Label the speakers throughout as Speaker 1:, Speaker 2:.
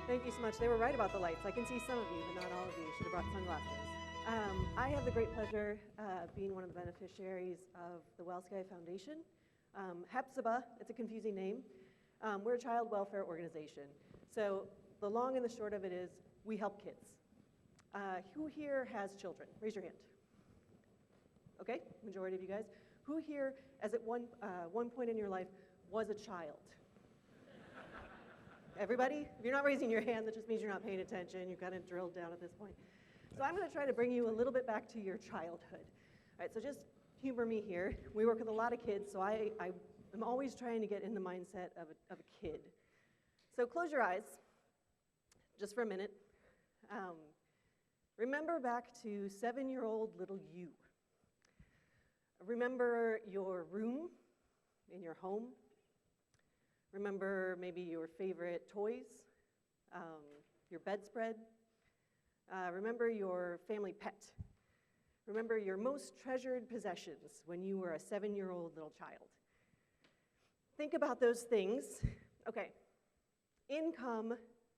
Speaker 1: Thank you so much. They were right about the lights. I can see some of you, but not all of you. Should have brought sunglasses. I have the great pleasure being one of the beneficiaries of the WellSky Foundation. Hephzibah, it's a confusing name. We're a child welfare organization. So the long and the short of it is we help kids. Who here has children? Raise your hand. Okay, majority of you guys. Who here, as at one point in your life, was a child? Everybody? If you're not raising your hand, that just means you're not paying attention. You've kind of drilled down at this point. So I'm going to try to bring you a little bit back to your childhood. All right, so just humor me here. We work with a lot of kids, so I am always trying to get in the mindset of a kid. So close your eyes, just for a minute. Remember back to 7-year-old little you. Remember your room in your home. Remember maybe your favorite toys, your bedspread. Remember your family pet. Remember your most treasured possessions when you were a 7-year-old little child. Think about those things. Okay, in come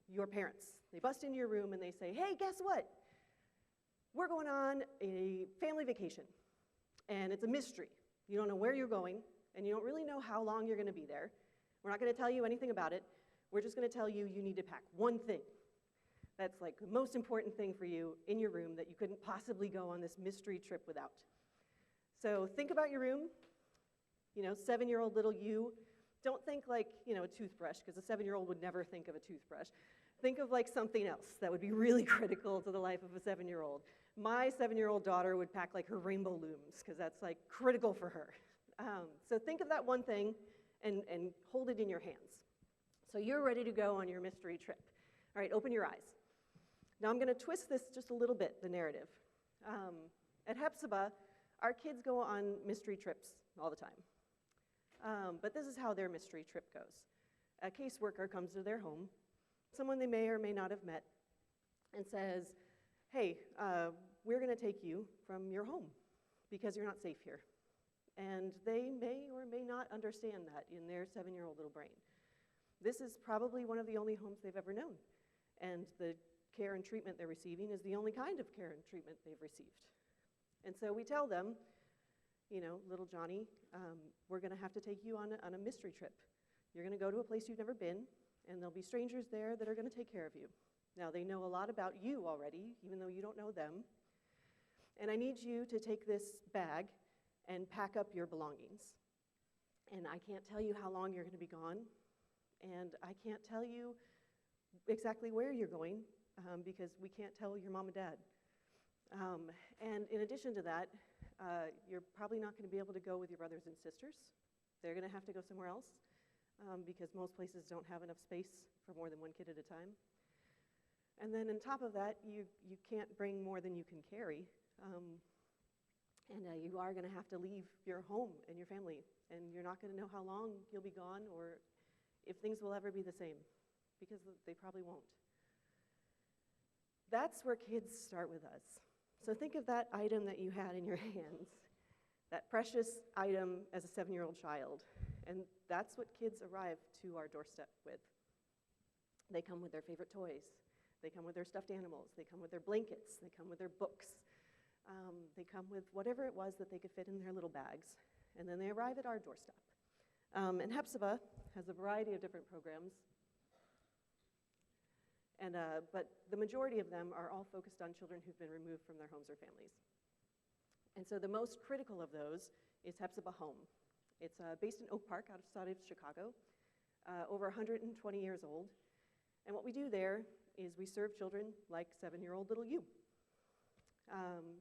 Speaker 1: your parents. They bust into your room and they say, hey, guess what? We're going on a family vacation, and it's a mystery. You don't know where you're going, and you don't really know how long you're going to be there. We're not going to tell you anything about it. We're just going to tell you you need to pack one thing. That's like the most important thing for you in your room that you couldn't possibly go on this mystery trip without. So think about your room. 7-year-old little you. Don't think like, a toothbrush, because a 7-year-old would never think of a toothbrush. Think of like something else that would be really critical to the life of a 7-year-old. My 7-year-old daughter would pack like her rainbow looms, because that's like critical for her. So think of that one thing and hold it in your hands. So you're ready to go on your mystery trip. All right, open your eyes. Now I'm going to twist this just a little bit, the narrative. At Hephzibah, our kids go on mystery trips all the time. But this is how their mystery trip goes. A caseworker comes to their home, someone they may or may not have met, and says, hey, we're going to take you from your home because you're not safe here. And they may or may not understand that in their 7-year-old little brain. This is probably one of the only homes they've ever known. And the care and treatment they're receiving is the only kind of care and treatment they've received. And so we tell them, little Johnny, we're going to have to take you on a mystery trip. You're going to go to a place you've never been, and there'll be strangers there that are going to take care of you. Now, they know a lot about you already, even though you don't know them. And I need you to take this bag and pack up your belongings. And I can't tell you how long you're going to be gone, and I can't tell you exactly where you're going because we can't tell your mom and dad. And in addition to that, you're probably not going to be able to go with your brothers and sisters. They're going to have to go somewhere else because most places don't have enough space for more than one kid at a time. And then on top of that, you can't bring more than you can carry. And you are going to have to leave your home and your family, and you're not going to know how long you'll be gone or if things will ever be the same, because they probably won't. That's where kids start with us. So think of that item that you had in your hands, that precious item as a 7-year-old child, and that's what kids arrive to our doorstep with. They come with their favorite toys. They come with their stuffed animals. They come with their blankets. They come with their books. They come with whatever it was that they could fit in their little bags, and then they arrive at our doorstep. And Hephzibah has a variety of different programs, but the majority of them are all focused on children who've been removed from their homes or families. And so the most critical of those is Hephzibah Home. It's based in Oak Park outside of Chicago, over 120 years old. And what we do there is we serve children like 7-year-old little you.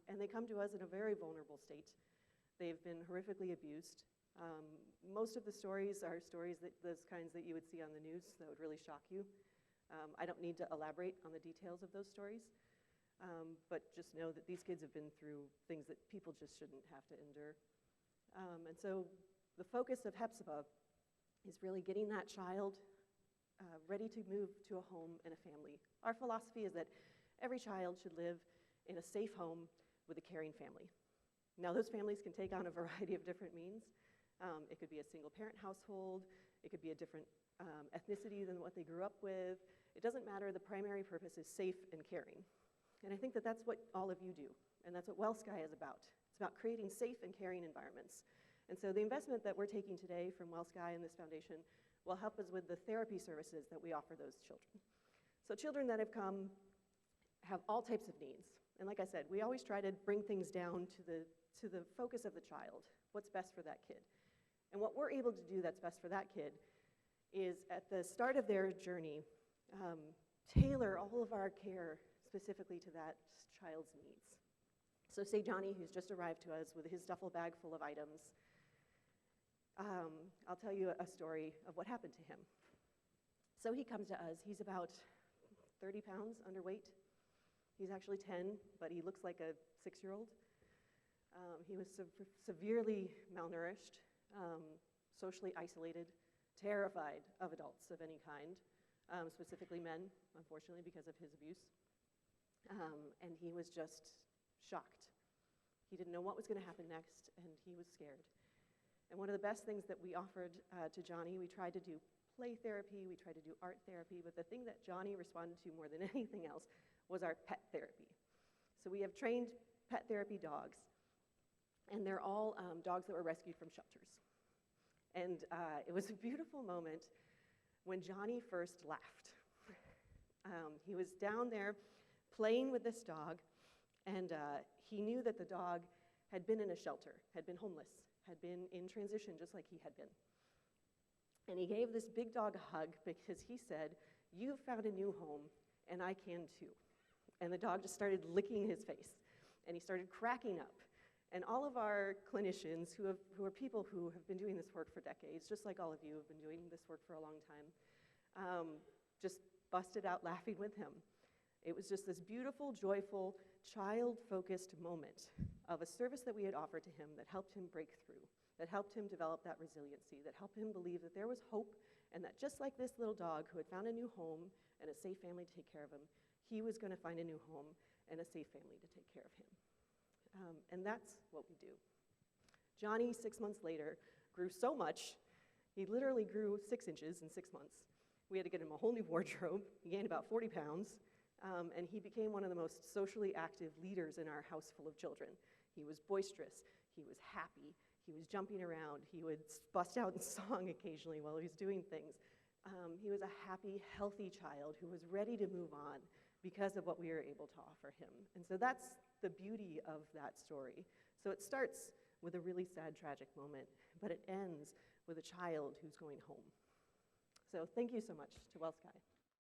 Speaker 1: And they come to us in a very vulnerable state. They've been horrifically abused. Most of the stories are stories those kinds that you would see on the news that would really shock you. I don't need to elaborate on the details of those stories, but just know that these kids have been through things that people just shouldn't have to endure. And so the focus of Hephzibah is really getting that child ready to move to a home and a family. Our philosophy is that every child should live in a safe home with a caring family. Now, those families can take on a variety of different means. It could be a single-parent household. It could be a different ethnicity than what they grew up with. It doesn't matter, the primary purpose is safe and caring. And I think that that's what all of you do, and that's what WellSky is about. It's about creating safe and caring environments. And so the investment that we're taking today from WellSky and this foundation will help us with the therapy services that we offer those children. So children that have come have all types of needs. And like I said, we always try to bring things down to the focus of the child, what's best for that kid. And what we're able to do that's best for that kid is at the start of their journey, tailor all of our care specifically to that child's needs. So say Johnny, who's just arrived to us with his duffel bag full of items, I'll tell you a story of what happened to him. So he comes to us, he's about 30 pounds underweight. He's actually 10, but he looks like a 6-year-old. He was severely malnourished, socially isolated, terrified of adults of any kind, specifically men, unfortunately, because of his abuse. And he was just shocked. He didn't know what was going to happen next, and he was scared. And one of the best things that we offered to Johnny, we tried to do play therapy, we tried to do art therapy, but the thing that Johnny responded to more than anything else was our pet therapy. So we have trained pet therapy dogs, and they're all dogs that were rescued from shelters. And it was a beautiful moment when Johnny first laughed. He was down there playing with this dog, and he knew that the dog had been in a shelter, had been homeless, had been in transition just like he had been. And he gave this big dog a hug because he said, "You've found a new home, and I can too." And the dog just started licking his face, and he started cracking up. And all of our clinicians, who are people who have been doing this work for decades, just like all of you have been doing this work for a long time, just busted out laughing with him. It was just this beautiful, joyful, child-focused moment of a service that we had offered to him that helped him break through, that helped him develop that resiliency, that helped him believe that there was hope, and that just like this little dog who had found a new home and a safe family to take care of him, he was going to find a new home and a safe family to take care of him. And that's what we do. Johnny, 6 months later, grew so much, he literally grew 6 inches in 6 months. We had to get him a whole new wardrobe. He gained about 40 pounds, and he became one of the most socially active leaders in our house full of children. He was boisterous, he was happy, he was jumping around, he would bust out in song occasionally while he was doing things. He was a happy, healthy child who was ready to move on because of what we were able to offer him. And so that's the beauty of that story. So it starts with a really sad, tragic moment, but it ends with a child who's going home. So thank you so much to WellSky.